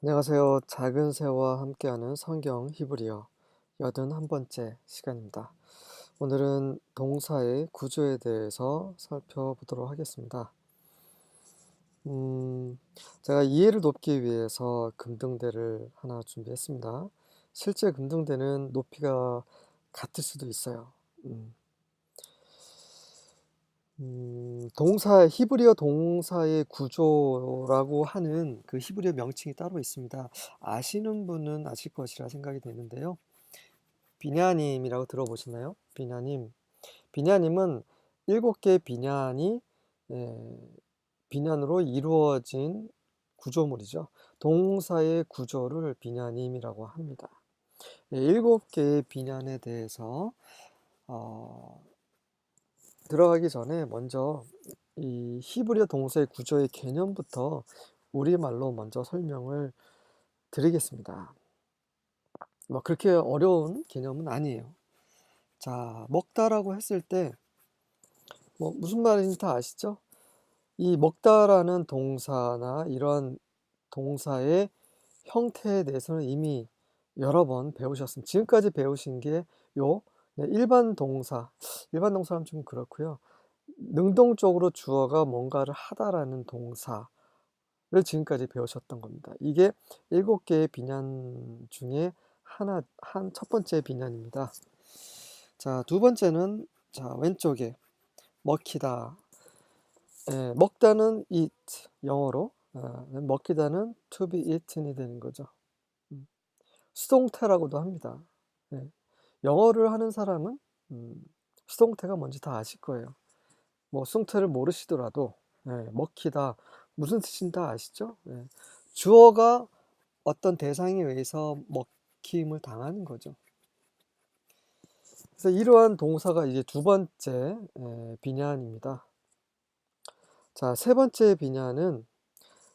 안녕하세요. 작은 새와 함께하는 성경 히브리어 81번째 시간입니다. 오늘은 동사의 구조에 대해서 살펴보도록 하겠습니다. 음, 제가 이해를 돕기 위해서 금등대를 하나 준비했습니다. 실제 금등대는 높이가 같을 수도 있어요. 히브리어 동사의 구조라고 하는 그 히브리어 명칭이 따로 있습니다. 아시는 분은 아실 것이라 생각이 되는데요. 비냐님이라고 들어보셨나요? 비냐님. 비냐님은 7개의 비냐니 비냐으로 이루어진 구조물이죠. 동사의 구조를 비냐님이라고 합니다. 7개의 비냐에 대해서 어, 들어가기 전에 먼저 이 히브리어 동사의 구조의 개념부터 우리말로 먼저 설명을 드리겠습니다. 뭐 그렇게 어려운 개념은 아니에요. 자, 먹다라고 했을 때 뭐 무슨 말인지 다 아시죠? 이 먹다라는 동사나 이런 동사의 형태에 대해서는 이미 여러 번 배우셨습니다. 지금까지 배우신 게 일반 동사, 일반 동사는 좀 그렇고요. 능동적으로 주어가 뭔가를 하다라는 동사를 지금까지 배우셨던 겁니다. 이게 7개의 비난 중에 첫 번째 비난입니다. 자, 두 번째는 왼쪽에 먹히다. 먹다는 eat, 영어로. 먹히다는 to be eaten이 되는 거죠. 수동태라고도 합니다. 예, 영어를 하는 사람은 수동태가 뭔지 다 아실 거예요. 뭐 수동태를 모르시더라도 먹히다 무슨 뜻인지 다 아시죠? 주어가 어떤 대상에 의해서 먹힘을 당하는 거죠. 그래서 이러한 동사가 이제 두 번째 비난입니다. 자, 세 번째 비난은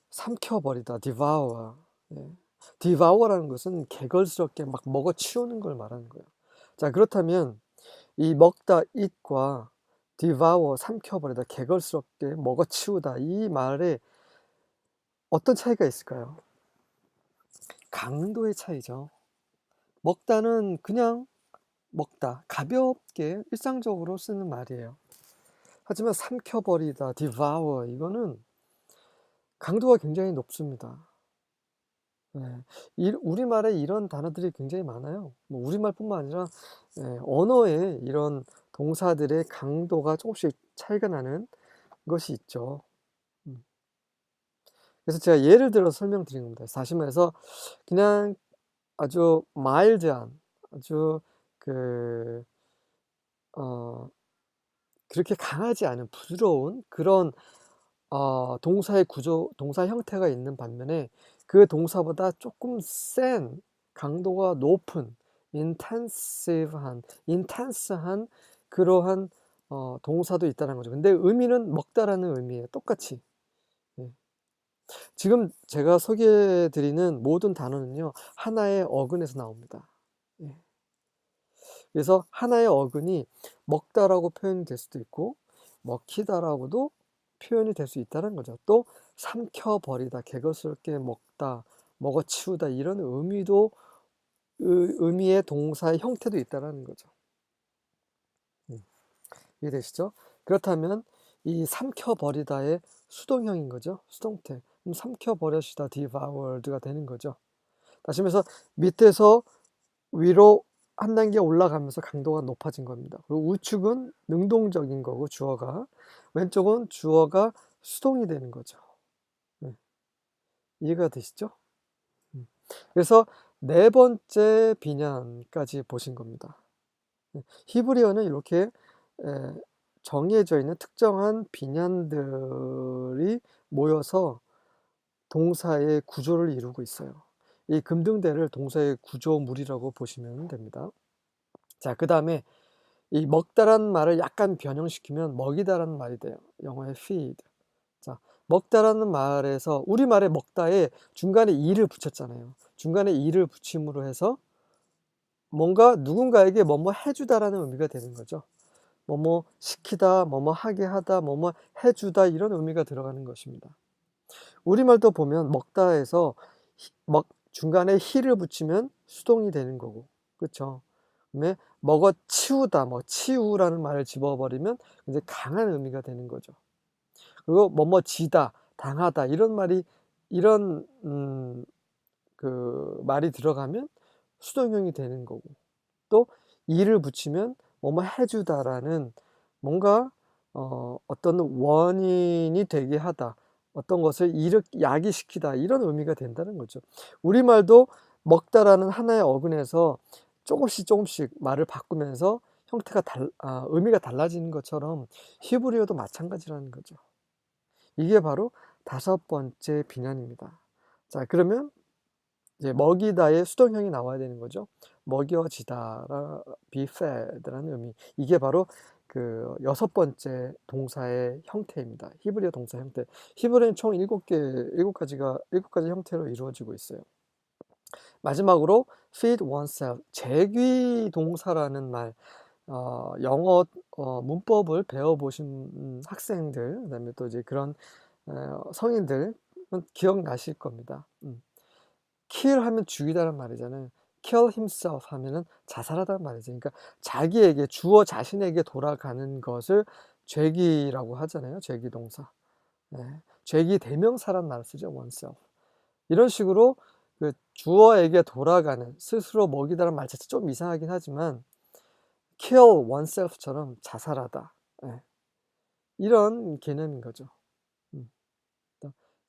삼켜버리다, devour. devour라는 것은 개걸스럽게 막 먹어치우는 걸 말하는 거예요. 자, 그렇다면 이 먹다, eat과 devour, 삼켜버리다, 개걸스럽게 먹어치우다, 이 말에 어떤 차이가 있을까요? 강도의 차이죠. 먹다는 그냥 먹다, 가볍게 일상적으로 쓰는 말이에요. 하지만 삼켜버리다, devour, 이거는 강도가 굉장히 높습니다. 우리말에 이런 단어들이 굉장히 많아요. 뭐 우리말뿐만 아니라 언어에 이런 동사들의 강도가 조금씩 차이가 나는 것이 있죠. 음. 그래서 제가 예를 들어서 설명드리는 겁니다. 다시 말해서 그냥 아주 마일드한, 아주 그 그렇게 강하지 않은 부드러운 그런 동사의 구조, 동사 형태가 있는 반면에 그 동사보다 조금 센, 강도가 높은, intense한 그러한 동사도 있다는 거죠. 근데 의미는 먹다라는 의미예요. 똑같이. 예. 지금 제가 소개해 드리는 모든 단어는요, 하나의 어근에서 나옵니다. 예. 그래서 하나의 어근이 먹다라고 표현이 될 수도 있고, 먹히다라고도 표현이 될 수 있다는 거죠. 또 삼켜버리다, 개걸스럽게 먹다, 먹어치우다, 이런 의미의 동사의 형태도 있다는 거죠. 이해되시죠? 그렇다면 이 삼켜버리다의 수동형인 거죠. 수동태. 그럼 삼켜버려시다, devoured가 되는 거죠. 다시 말해서 밑에서 위로 한 단계 올라가면서 강도가 높아진 겁니다. 그리고 우측은 능동적인 거고, 주어가. 왼쪽은 주어가 수동이 되는 거죠. 이해가 되시죠? 그래서 네 번째 비난까지 보신 겁니다. 히브리어는 이렇게 정해져 있는 특정한 비난들이 모여서 동사의 구조를 이루고 있어요. 이 금등대를 동사의 구조물이라고 보시면 됩니다. 자, 그 다음에 이 먹다라는 말을 약간 변형시키면 먹이다라는 말이 돼요. 영어의 feed. 자, 먹다라는 말에서 우리말에 먹다에 중간에 이를 붙였잖아요. 중간에 이를 붙임으로 해서 뭔가 누군가에게 뭐뭐 해주다라는 의미가 되는 거죠. 뭐뭐 시키다, 뭐뭐 하게 하다, 뭐뭐 해주다, 이런 의미가 들어가는 것입니다. 우리말도 보면 먹다에서 중간에 히를 붙이면 수동이 되는 거고, 그쵸? 그다음에 먹어치우다, 뭐 치우라는 말을 집어버리면 이제 강한 의미가 되는 거죠. 그리고 뭐뭐지다, 당하다 이런 그 말이 들어가면 수동형이 되는 거고, 또 이를 붙이면 뭐뭐 해주다라는 뭔가 어떤 원인이 되게 하다, 어떤 것을 야기시키다, 이런 의미가 된다는 거죠. 우리말도 먹다라는 하나의 어근에서 조금씩 말을 바꾸면서 의미가 달라지는 것처럼 히브리어도 마찬가지라는 거죠. 이게 바로 5번째 비난입니다. 자, 그러면 이제 먹이다의 수동형이 나와야 되는 거죠. 먹여지다라 be fed라는 의미. 이게 바로 그 6번째 동사의 형태입니다. 히브리어 동사 형태. 히브리어는 총 7가지 형태로 이루어지고 있어요. 마지막으로 feed oneself, 재귀 동사라는 말, 영어 문법을 배워보신 학생들, 그다음에 또 이제 그런 성인들 기억나실 겁니다. kill 하면 죽이다란 말이잖아요. kill himself 하면은 자살하다는 말이죠. 그러니까 자기에게, 주어 자신에게 돌아가는 것을 죄기라고 하잖아요. 죄기 동사. 네. 죄기 대명사란 말을 쓰죠. oneself. 이런 식으로 그 주어에게 돌아가는, 스스로 먹이다란 말 자체 좀 이상하긴 하지만 kill oneself처럼 자살하다. 네. 이런 개념인 거죠.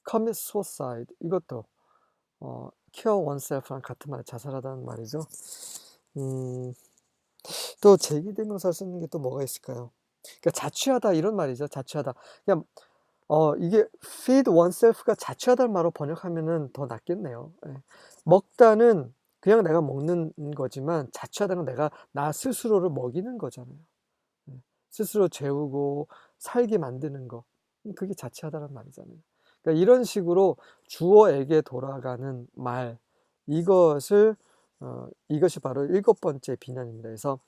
commit suicide, 이것도 kill oneself랑 같은 말, 자살하다는 말이죠. 또 제기대명사 쓰는 게 또 뭐가 있을까요? 그러니까 자취하다, 이런 말이죠. 자취하다. 그냥 이게 feed oneself가 자취하다는 말로 번역하면은 더 낫겠네요. 예. 먹다는 그냥 내가 먹는 거지만, 자취하다는 내가 나 스스로를 먹이는 거잖아요. 예. 스스로 재우고 살게 만드는 거. 그게 자취하다는 말이잖아요. 그러니까 이런 식으로 주어에게 돌아가는 말, 이것이 바로 7번째 비난입니다. 그래서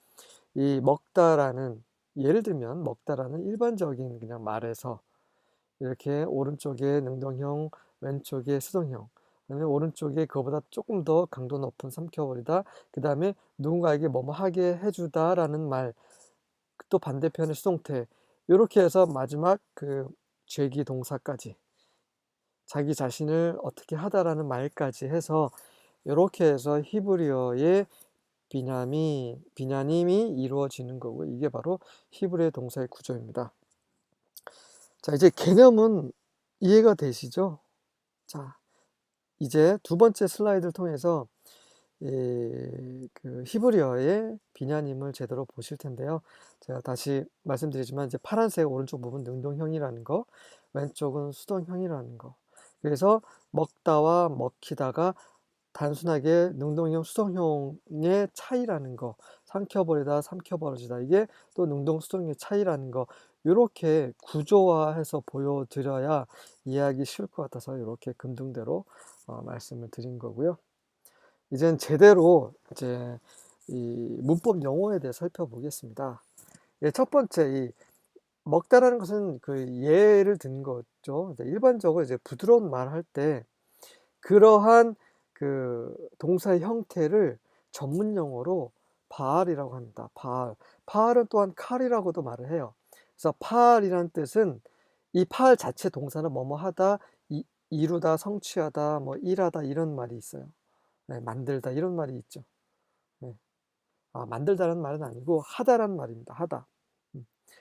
이 먹다라는, 예를 들면 먹다라는 일반적인 그냥 말에서 이렇게 오른쪽에 능동형, 왼쪽에 수동형, 그다음에 오른쪽에 그거보다 조금 더 강도 높은 삼켜버리다, 그 다음에 누군가에게 뭐뭐 하게 해주다라는 말, 또 반대편의 수동태, 이렇게 해서 마지막 그 죄기 동사까지, 자기 자신을 어떻게 하다라는 말까지 해서, 이렇게 해서 히브리어의 비냐님이 이루어지는 거고, 이게 바로 히브리어 동사의 구조입니다. 자, 이제 개념은 이해가 되시죠? 자, 이제 2번째 슬라이드를 통해서 그 히브리어의 비냐님을 제대로 보실 텐데요. 제가 다시 말씀드리지만, 이제 파란색 오른쪽 부분 능동형이라는 거, 왼쪽은 수동형이라는 거. 그래서 먹다와 먹히다가 단순하게 능동형, 수동형의 차이라는 거, 삼켜버리다, 삼켜버려지다, 이게 또 능동, 수동의 차이라는 거, 이렇게 구조화해서 보여드려야 이해하기 쉬울 것 같아서 이렇게 금등대로 말씀을 드린 거고요. 이젠 제대로 이제 이 문법 용어에 대해 살펴보겠습니다. 예, 첫 번째, 이 먹다라는 것은 그 예를 든 거죠. 일반적으로 이제 부드러운 말 할 때 그러한 그 동사의 형태를 전문 용어로 바알이라고 합니다. 바알. 바알은 또한 칼이라고도 말을 해요. 그래서 파알이라는 뜻은, 이 파알 자체 동사는 뭐뭐 하다, 이루다, 성취하다, 뭐 일하다, 이런 말이 있어요. 네, 만들다, 이런 말이 있죠. 네. 만들다라는 말은 아니고 하다라는 말입니다. 하다.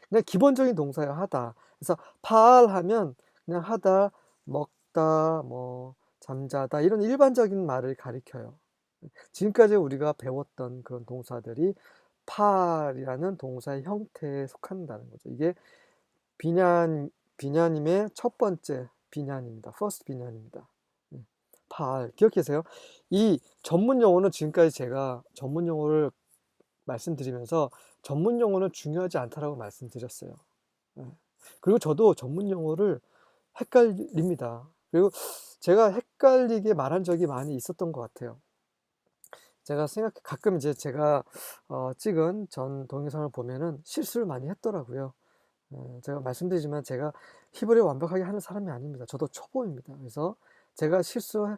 그냥 기본적인 동사예요. 하다. 그래서 파알하면 그냥 하다, 먹다, 뭐 잠자다, 이런 일반적인 말을 가리켜요. 지금까지 우리가 배웠던 그런 동사들이 파알이라는 동사의 형태에 속한다는 거죠. 이게 비냐님의 첫 번째 비냐입니다. first 비냐입니다. 파알, 기억하세요. 이 전문 용어는, 지금까지 제가 전문 용어를 말씀드리면서 전문 용어는 중요하지 않다라고 말씀드렸어요. 그리고 저도 전문 용어를 헷갈립니다. 그리고 제가 헷갈리게 말한 적이 많이 있었던 것 같아요. 가끔 이제 제가 찍은 전 동영상을 보면은 실수를 많이 했더라고요. 제가 말씀드리지만 제가 히브리어 완벽하게 하는 사람이 아닙니다. 저도 초보입니다. 그래서 제가 실수할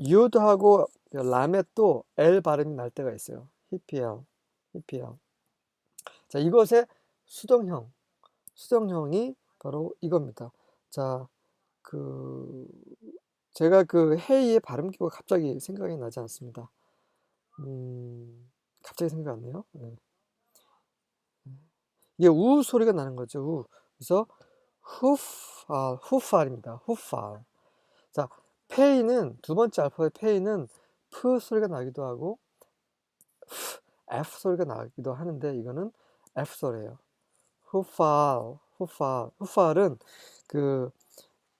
유드하고 람에 또 L 발음이 날 때가 있어요. 히피엘, 히피엘. 자, 이것의 수동형이 바로 이겁니다. 자, 그 제가 그 헤이의 발음 기호가 갑자기 생각이 나지 않습니다. 갑자기 생각 안 나요. 네. 이게 우 소리가 나는 거죠. 우. 그래서 후팔입니다. 후팔. 자, 페이는 두 번째 알파벳 페이는 프 소리가 나기도 하고 F 소리가 나기도 하는데 이거는 F 소리예요. 후팔은 그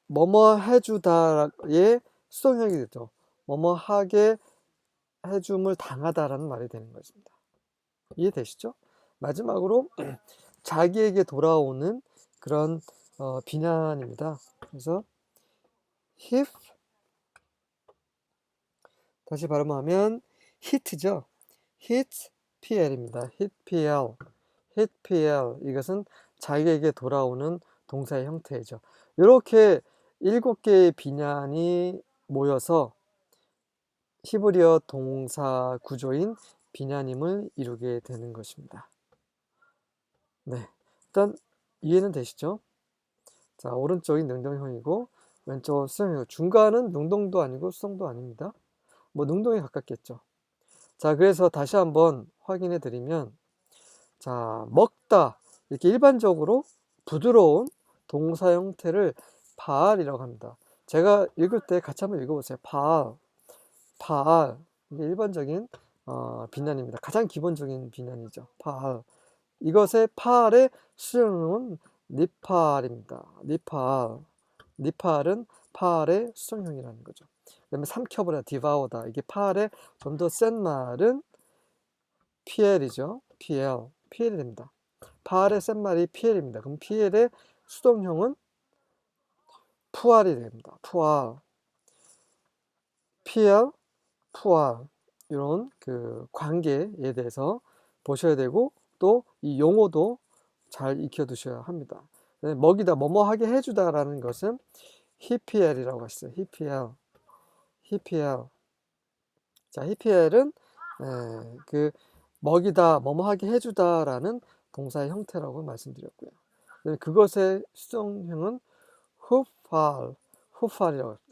뭐뭐 해주다의 수동형이 되죠. 뭐뭐 하게 해줌을 당하다라는 말이 되는 것입니다. 이해되시죠? 마지막으로 자기에게 돌아오는 그런 비난입니다. 그래서 if 다시 발음하면 hit죠. hit pl입니다. hit pl 이것은 자기에게 돌아오는 동사의 형태이죠. 이렇게 7개의 비난이 모여서 히브리어 동사 구조인 비냐님을 이루게 되는 것입니다. 네, 일단 이해는 되시죠? 자, 오른쪽이 능동형이고 왼쪽은 수동형이고 중간은 능동도 아니고 수동도 아닙니다. 뭐 능동에 가깝겠죠. 자, 그래서 다시 한번 확인해 드리면 자, 먹다 이렇게 일반적으로 부드러운 동사 형태를 바알이라고 합니다. 제가 읽을 때 같이 한번 읽어보세요. 바알. 이게 일반적인 비난입니다. 가장 기본적인 비난이죠. 바알. 이것의 파알의 수정형은 니팔입니다. 니팔은 파알의 수정형이라는 거죠. 그다음에 삼켜버려, 디바오다. 이게 파알의 좀 더 센 말은 피엘이죠. 피엘이 됩니다. 파알의 센 말이 피엘입니다. 그럼 피엘의 수동형은 푸알이 됩니다. 피엘, 푸알. 이런 그 관계에 대해서 보셔야 되고 또 이 용어도 잘 익혀두셔야 합니다. 먹이다, 뭐뭐 하게 해주다라는 것은 히피엘이라고 했어요. 히피엘. 자, 히피엘은 그 먹이다, 뭐뭐 하게 해주다라는 동사의 형태라고 말씀드렸고요. 그것의 수동형은 후팔이라고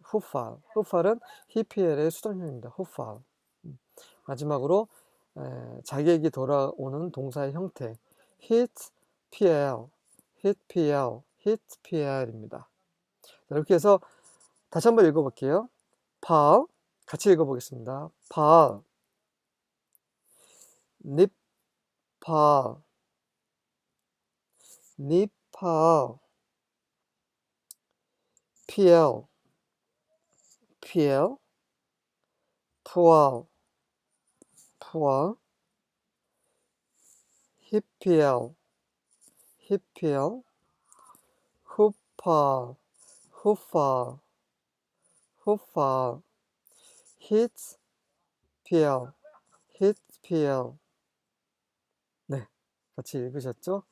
합니다. 후팔은 히피엘의 수동형입니다. 후팔. 마지막으로 자기에게 돌아오는 동사의 형태 hit PL입니다. 이렇게 해서 다시 한번 읽어볼게요. 팔 같이 읽어보겠습니다. 팔 니팔 PL 푸알 히피엘 후팔 히트 PL 네, 같이 읽으셨죠?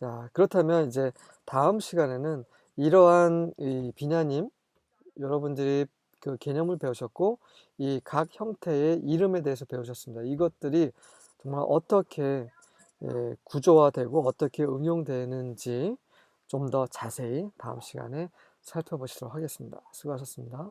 자, 그렇다면 이제 다음 시간에는 이러한 이 비냐님 여러분들이 그 개념을 배우셨고 이 각 형태의 이름에 대해서 배우셨습니다. 이것들이 정말 어떻게 구조화되고 어떻게 응용되는지 좀 더 자세히 다음 시간에 살펴보시도록 하겠습니다. 수고하셨습니다.